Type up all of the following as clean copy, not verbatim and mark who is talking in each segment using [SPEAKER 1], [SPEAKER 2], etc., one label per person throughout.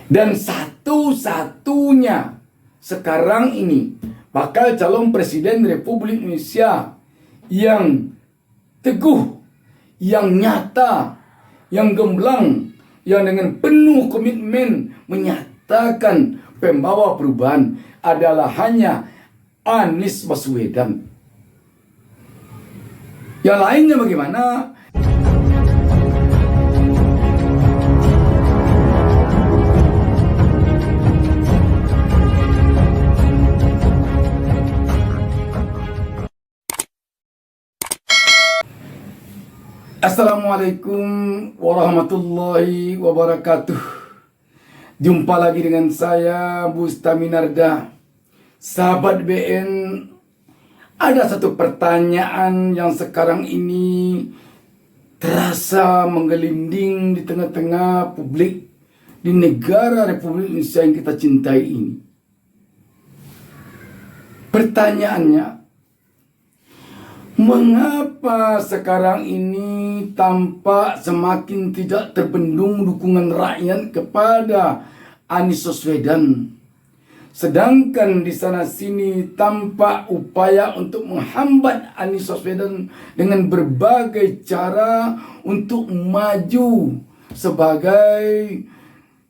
[SPEAKER 1] Dan satu-satunya sekarang ini bakal calon presiden Republik Indonesia yang teguh, yang nyata, yang gemblang, yang dengan penuh komitmen menyatakan pembawa perubahan adalah hanya Anies Baswedan. Yang lainnya bagaimana? Assalamualaikum warahmatullahi wabarakatuh. Jumpa lagi dengan saya Bustami Narda. Sahabat BN, ada satu pertanyaan yang sekarang ini terasa menggelinding di tengah-tengah publik di negara Republik Indonesia yang kita cintai ini. Pertanyaannya, mengapa sekarang ini tampak semakin tidak terbendung dukungan rakyat kepada Anies Baswedan, sedangkan di sana sini tampak upaya untuk menghambat Anies Baswedan dengan berbagai cara untuk maju sebagai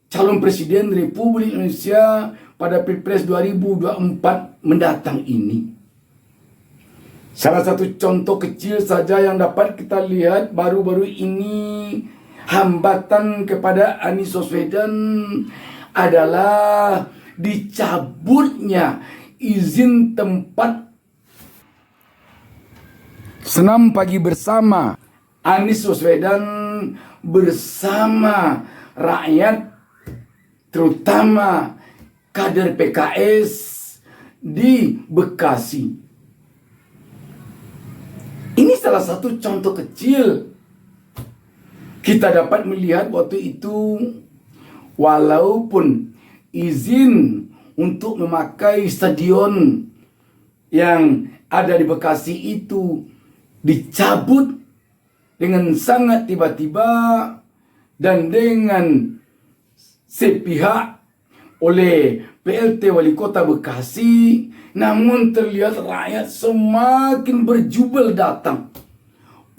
[SPEAKER 1] calon presiden Republik Indonesia pada Pilpres 2024 mendatang ini. Salah satu contoh kecil saja yang dapat kita lihat baru-baru ini, hambatan kepada Anies Baswedan adalah dicabutnya izin tempat senam pagi bersama Anies Baswedan bersama rakyat, terutama kader PKS di Bekasi. Ini salah satu contoh kecil. Kita dapat melihat waktu itu, walaupun izin untuk memakai stadion yang ada di Bekasi itu dicabut dengan sangat tiba-tiba dan dengan sepihak oleh PLT Wali Kota Bekasi, namun terlihat rakyat semakin berjubel datang.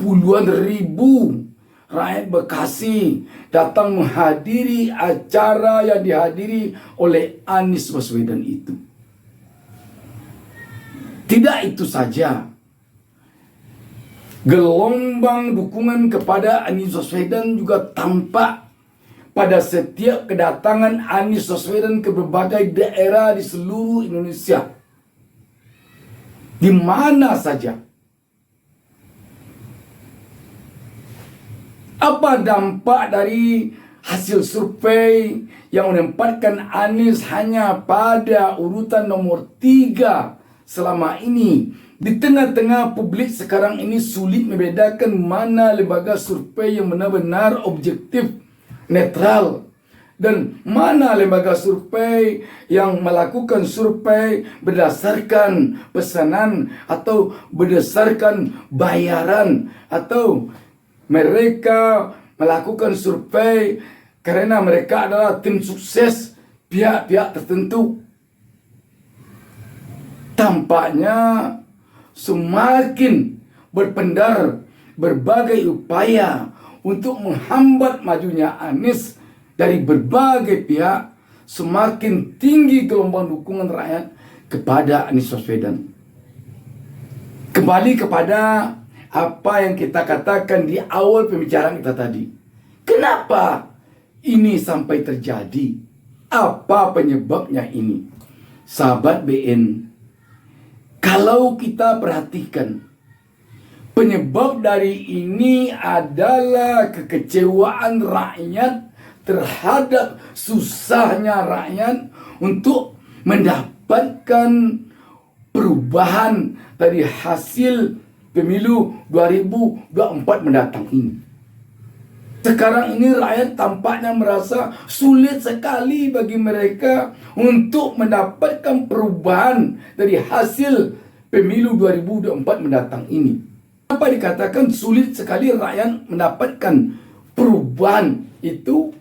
[SPEAKER 1] Puluhan ribu rakyat Bekasi datang menghadiri acara yang dihadiri oleh Anies Baswedan itu. Tidak itu saja, gelombang dukungan kepada Anies Baswedan juga tampak pada setiap kedatangan Anies Baswedan ke berbagai daerah di seluruh Indonesia. Di mana saja. Apa dampak dari hasil survei yang menempatkan Anies hanya pada urutan nomor 3 selama ini? Di tengah-tengah publik sekarang ini sulit membedakan mana lembaga survei yang benar-benar objektif, netral, dan mana lembaga survei yang melakukan survei berdasarkan pesanan atau berdasarkan bayaran, atau mereka melakukan survei karena mereka adalah tim sukses pihak-pihak tertentu. Tampaknya semakin berpendar berbagai upaya untuk menghambat majunya Anies dari berbagai pihak, semakin tinggi gelombang dukungan rakyat kepada Anies Baswedan. Kembali kepada apa yang kita katakan di awal pembicaraan kita tadi. Kenapa ini sampai terjadi? Apa penyebabnya ini? Sahabat BN, kalau kita perhatikan, penyebab dari ini adalah kekecewaan rakyat terhadap susahnya rakyat untuk mendapatkan perubahan dari hasil pemilu 2024 mendatang ini. Sekarang ini rakyat tampaknya merasa sulit sekali bagi mereka untuk mendapatkan perubahan dari hasil pemilu 2024 mendatang ini. Apa dikatakan sulit sekali rakyat mendapatkan perubahan itu?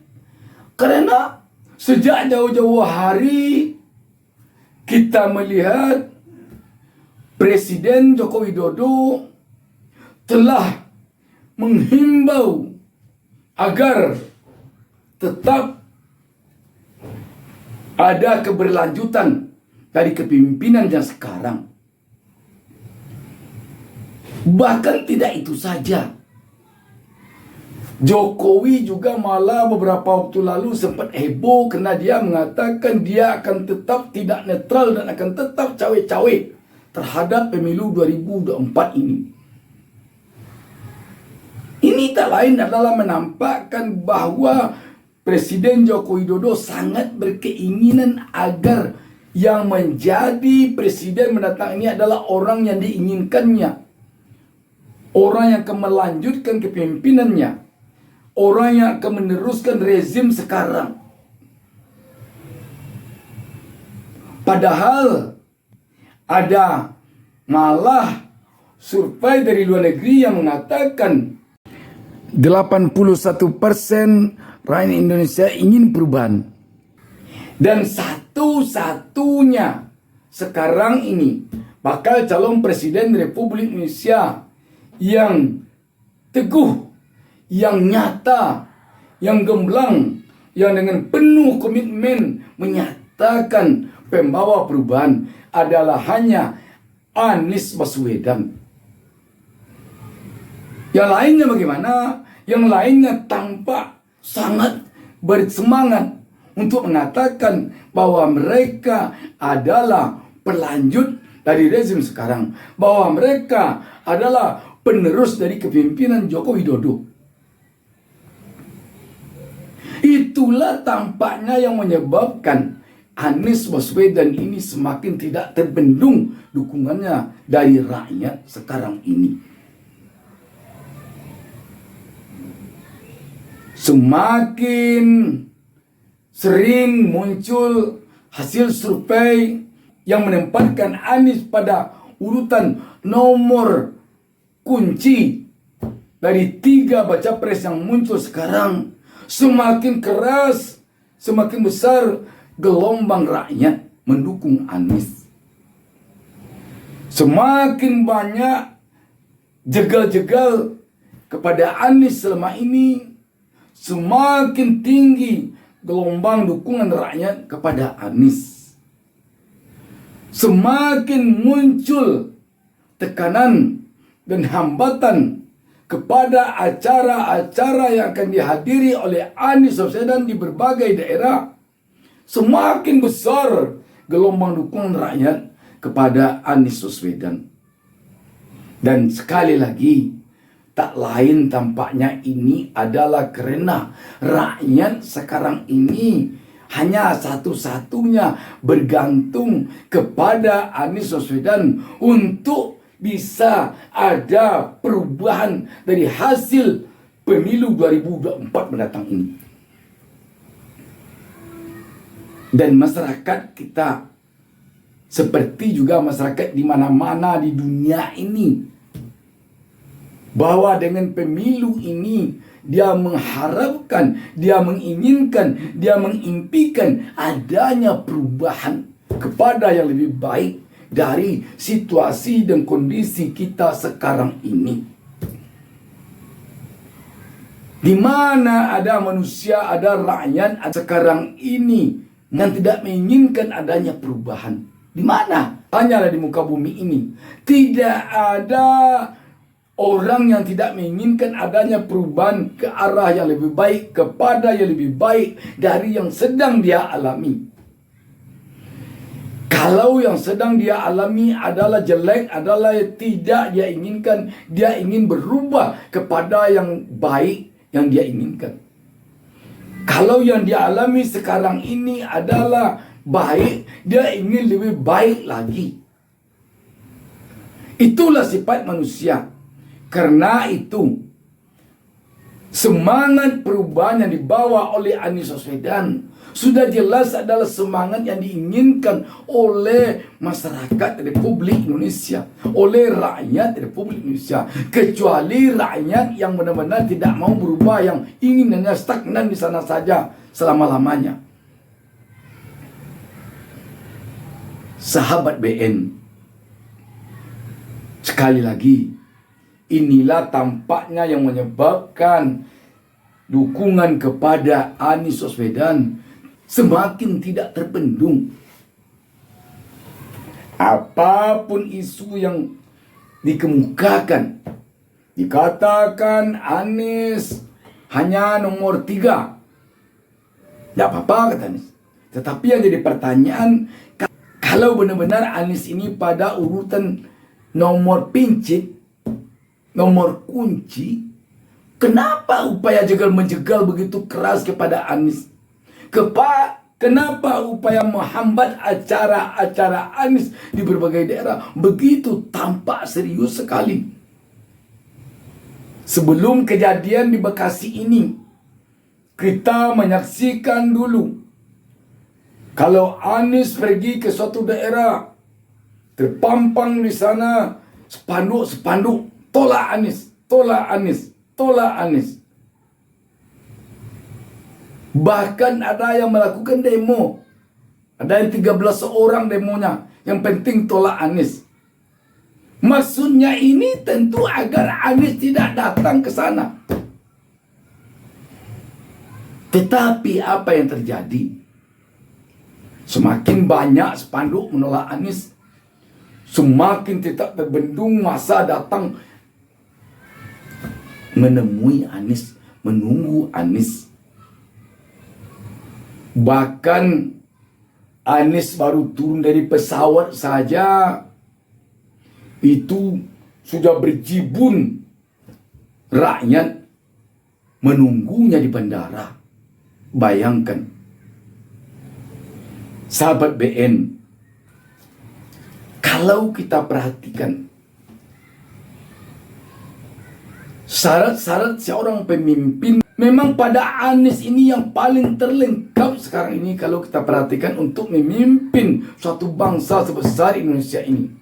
[SPEAKER 1] Karena Sejak jauh-jauh hari kita melihat Presiden Joko Widodo telah menghimbau agar tetap ada keberlanjutan dari kepemimpinan yang sekarang. Bahkan tidak itu saja, Jokowi juga malah beberapa waktu lalu sempat heboh karena dia mengatakan dia akan tetap tidak netral dan akan tetap cawe-cawe terhadap pemilu 2024 ini. Ini tak lain adalah menampakkan bahwa Presiden Joko Widodo sangat berkeinginan agar yang menjadi presiden mendatang ini adalah orang yang diinginkannya, orang yang akan melanjutkan kepemimpinannya, orang yang akan meneruskan rezim sekarang. Padahal ada malah survei dari luar negeri yang mengatakan 81% rakyat Indonesia ingin perubahan. Dan satu-satunya sekarang ini bakal calon presiden Republik Indonesia yang teguh, yang nyata, yang gemblang, yang dengan penuh komitmen menyatakan pembawa perubahan adalah hanya Anies Baswedan. Yang lainnya bagaimana? Yang lainnya tampak sangat bersemangat untuk mengatakan bahwa mereka adalah pelanjut dari rezim sekarang, bahwa mereka adalah penerus dari kepemimpinan Joko Widodo. Itulah tampaknya yang menyebabkan Anies Baswedan ini semakin tidak terbendung dukungannya dari rakyat sekarang ini. Semakin sering muncul hasil survei yang menempatkan Anies pada urutan nomor kunci dari 3 baca pres yang muncul sekarang, semakin keras, semakin besar gelombang rakyat mendukung Anies. Semakin banyak jegal-jegal kepada Anies selama ini, semakin tinggi gelombang dukungan rakyat kepada Anies. Semakin muncul tekanan dan hambatan kepada acara-acara yang akan dihadiri oleh Anies Baswedan di berbagai daerah, semakin besar gelombang dukungan rakyat kepada Anies Baswedan. Dan sekali lagi, tak lain tampaknya ini adalah karena rakyat sekarang ini hanya satu-satunya bergantung kepada Anies Baswedan untuk bisa ada perubahan dari hasil pemilu 2024 mendatang ini. Dan masyarakat kita, seperti juga masyarakat di mana-mana di dunia ini, bahwa dengan pemilu ini dia mengharapkan, dia menginginkan, dia mengimpikan adanya perubahan kepada yang lebih baik dari situasi dan kondisi kita sekarang ini. Di mana ada manusia, ada rakyat sekarang ini yang tidak menginginkan adanya perubahan. Di mana? Tanyalah di muka bumi ini. Tidak ada orang yang tidak menginginkan adanya perubahan ke arah yang lebih baik, kepada yang lebih baik dari yang sedang dia alami. Kalau yang sedang dia alami adalah jelek, adalah yang tidak dia inginkan, dia ingin berubah kepada yang baik yang dia inginkan. Kalau yang dia alami sekarang ini adalah baik, dia ingin lebih baik lagi. Itulah sifat manusia. Karena itu, semangat perubahan yang dibawa oleh Anies Baswedan sudah jelas adalah semangat yang diinginkan oleh masyarakat Republik Indonesia, oleh rakyat Republik Indonesia. Kecuali rakyat yang benar-benar tidak mau berubah, yang ingin hanya stagnan di sana saja selama-lamanya. Sahabat BN, sekali lagi, inilah tampaknya yang menyebabkan dukungan kepada Anies Baswedan semakin tidak terbendung. Apapun isu yang dikemukakan, dikatakan Anies hanya nomor 3. Tidak apa-apa kata Anies. Tetapi yang jadi pertanyaan, kalau benar-benar Anies ini pada urutan nomor pincit, nomor kunci, kenapa upaya jegal-menjegal begitu keras kepada Anies? Kenapa upaya menghambat acara-acara Anies di berbagai daerah begitu tampak serius sekali? Sebelum kejadian di Bekasi ini, kita menyaksikan dulu kalau Anies pergi ke suatu daerah, terpampang di sana spanduk-spanduk tolak Anies, tolak Anies, tolak Anies. Bahkan ada yang melakukan demo. Ada yang 13 orang demonya. Yang penting tolak Anies. Maksudnya ini tentu agar Anies tidak datang ke sana. Tetapi apa yang terjadi? Semakin banyak spanduk menolak Anies, semakin tidak terbendung masa datang menemui Anies, menunggu Anies. Bahkan Anies baru turun dari pesawat saja, itu sudah berjibun rakyat menunggunya di bandara. Bayangkan, sahabat BN, kalau kita perhatikan syarat-syarat seorang pemimpin, memang pada Anies ini yang paling terlengkap sekarang ini kalau kita perhatikan untuk memimpin suatu bangsa sebesar Indonesia ini.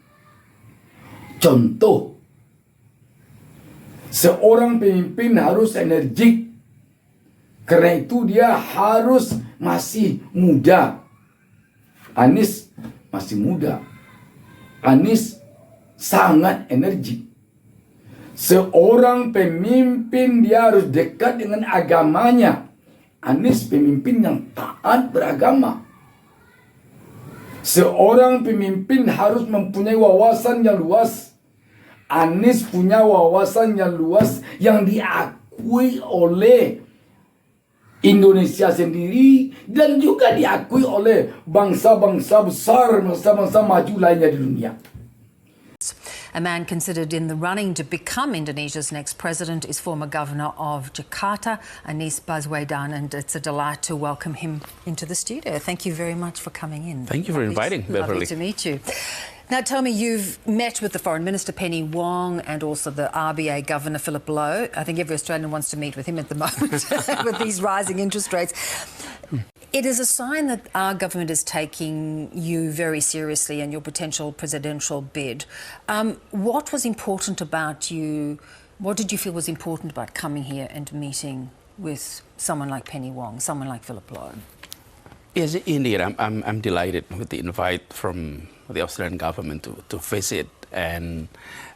[SPEAKER 1] Contoh, seorang pemimpin harus energik. Karena itu dia harus masih muda. Anies masih muda. Anies sangat energik. Seorang pemimpin dia harus dekat dengan agamanya. Anies pemimpin yang taat beragama. Seorang pemimpin harus mempunyai wawasan yang luas. Anies punya wawasan yang luas yang diakui oleh Indonesia sendiri dan juga diakui oleh bangsa-bangsa besar, bangsa-bangsa maju lainnya di dunia.
[SPEAKER 2] A man considered in the running to become Indonesia's next president is former governor of Jakarta, Anies Baswedan, and it's a delight to welcome him into the studio. Thank you very much for coming in.
[SPEAKER 3] Thank you for inviting, Beverly.
[SPEAKER 2] Lovely to meet you. Now, tell me, you've met with the Foreign Minister, Penny Wong, and also the RBA Governor, Philip Lowe. I think every Australian wants to meet with him at the moment with these rising interest rates. It is a sign that our government is taking you very seriously and your potential presidential bid. What was important about you? What did you feel was important about coming here and meeting with someone like Penny Wong, someone like Philip Lowe?
[SPEAKER 3] Yes, indeed. I'm delighted with the invite from the Australian government to visit. And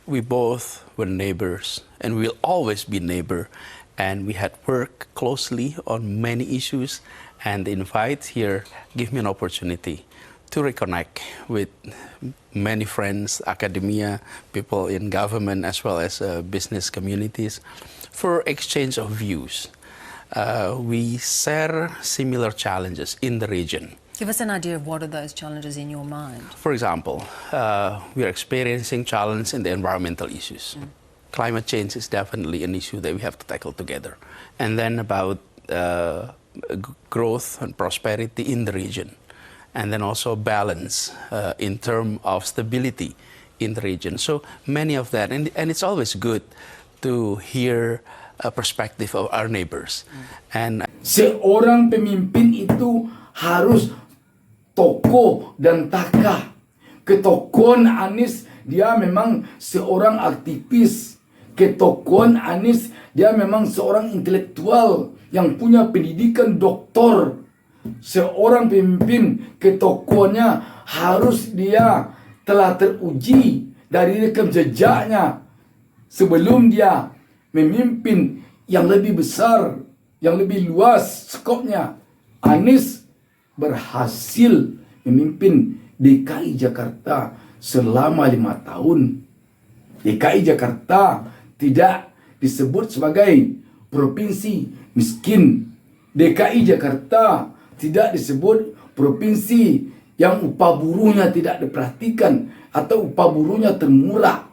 [SPEAKER 3] we both were neighbors, and we'll always be neighbor. And we had worked closely on many issues. And the invite here gave me an opportunity to reconnect with many friends, academia, people in government, as well as business communities, for exchange of views. We share similar challenges in the region.
[SPEAKER 2] Give us an idea of what are those challenges in your mind.
[SPEAKER 3] For example, we are experiencing challenge in the environmental issues. Climate change is definitely an issue that we have to tackle together. And then about growth and prosperity in the region. And then also balance in terms of stability in the region. So many of that. And it's always good to hear a perspective of our neighbors. And
[SPEAKER 1] seorang pemimpin itu harus tokoh dan takah. Ketokohan Anies, dia memang seorang aktivis. Ketokohan Anies, dia memang seorang intelektual yang punya pendidikan doktor. Seorang pemimpin, ketokohannya harus dia telah teruji dari rekam jejaknya sebelum dia memimpin yang lebih besar, yang lebih luas skopnya. Anies berhasil memimpin DKI Jakarta selama 5 tahun. DKI Jakarta tidak disebut sebagai provinsi miskin. DKI Jakarta tidak disebut provinsi yang upah buruhnya tidak diperhatikan atau upah buruhnya termurah.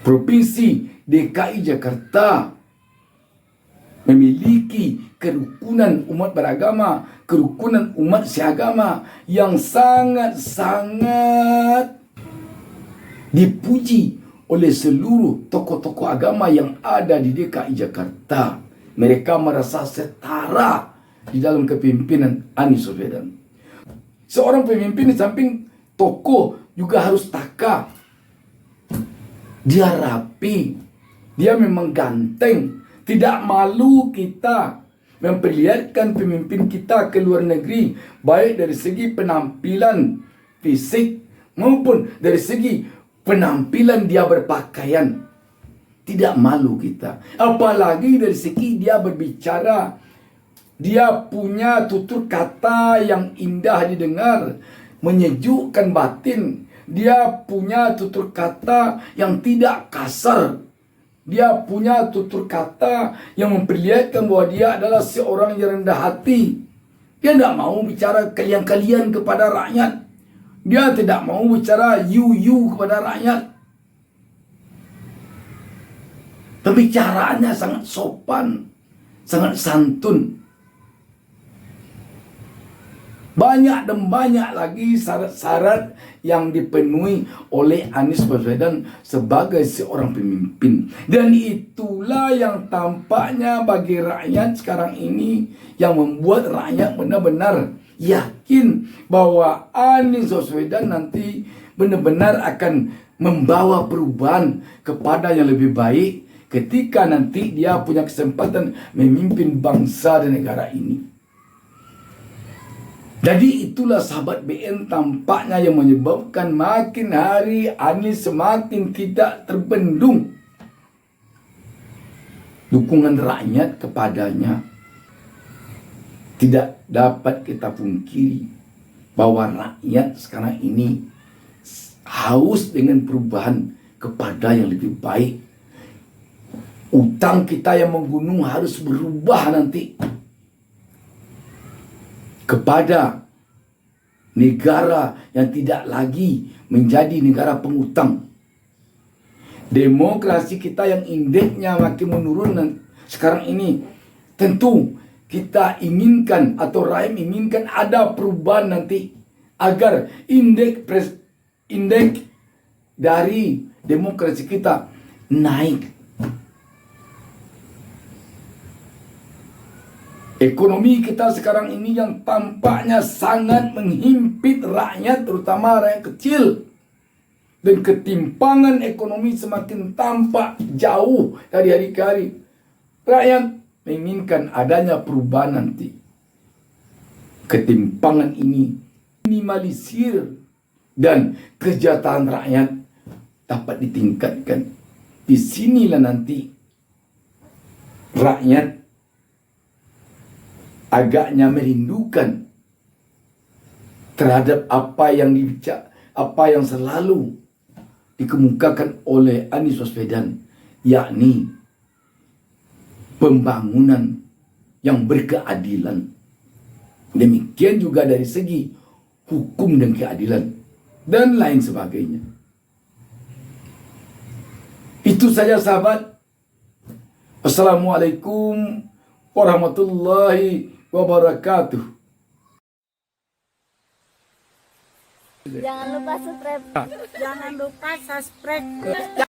[SPEAKER 1] Provinsi DKI Jakarta memiliki kerukunan umat beragama, kerukunan umat seagama yang sangat-sangat dipuji oleh seluruh tokoh-tokoh agama yang ada di DKI Jakarta. Mereka merasa setara di dalam kepemimpinan Anies Baswedan. Seorang pemimpin di samping tokoh juga harus takah. Dia rapi, dia memang ganteng, tidak malu kita memperlihatkan pemimpin kita ke luar negeri, baik dari segi penampilan fisik maupun dari segi penampilan dia berpakaian. Tidak malu kita. Apalagi dari segi dia berbicara. Dia punya tutur kata yang indah didengar, menyejukkan batin. Dia punya tutur kata yang tidak kasar. Dia punya tutur kata yang memperlihatkan bahwa dia adalah seorang yang rendah hati. Dia tidak mau bicara kalian-kalian kepada rakyat. Dia tidak mau bicara you kepada rakyat. Pembicaraannya sangat sopan, sangat santun. Banyak dan banyak lagi syarat-syarat yang dipenuhi oleh Anies Baswedan sebagai seorang pemimpin. Dan itulah yang tampaknya bagi rakyat sekarang ini yang membuat rakyat benar-benar yakin bahwa Anies Baswedan nanti benar-benar akan membawa perubahan kepada yang lebih baik ketika nanti dia punya kesempatan memimpin bangsa dan negara ini. Jadi itulah sahabat BN tampaknya yang menyebabkan makin hari Anies semakin tidak terbendung dukungan rakyat kepadanya. Tidak dapat kita pungkiri bahwa rakyat sekarang ini haus dengan perubahan kepada yang lebih baik. Utang kita yang menggunung harus berubah nanti kepada negara yang tidak lagi menjadi negara pengutang. Demokrasi kita yang indeksnya makin menurun sekarang ini, tentu kita inginkan atau rakyat inginkan ada perubahan nanti agar indeks dari demokrasi kita naik. Ekonomi kita sekarang ini yang tampaknya sangat menghimpit rakyat, terutama rakyat kecil. Dan ketimpangan ekonomi semakin tampak jauh dari hari ke hari. Rakyat menginginkan adanya perubahan nanti. Ketimpangan ini minimalisir dan kesejahteraan rakyat dapat ditingkatkan. Di sinilah nanti rakyat agaknya merindukan terhadap apa yang selalu dikemukakan oleh Anies Baswedan, yakni pembangunan yang berkeadilan. Demikian juga dari segi hukum dan keadilan dan lain sebagainya. Itu saja sahabat. Assalamualaikum warahmatullahi wabarakatuh.
[SPEAKER 4] Jangan lupa subscribe. Jangan lupa subscribe.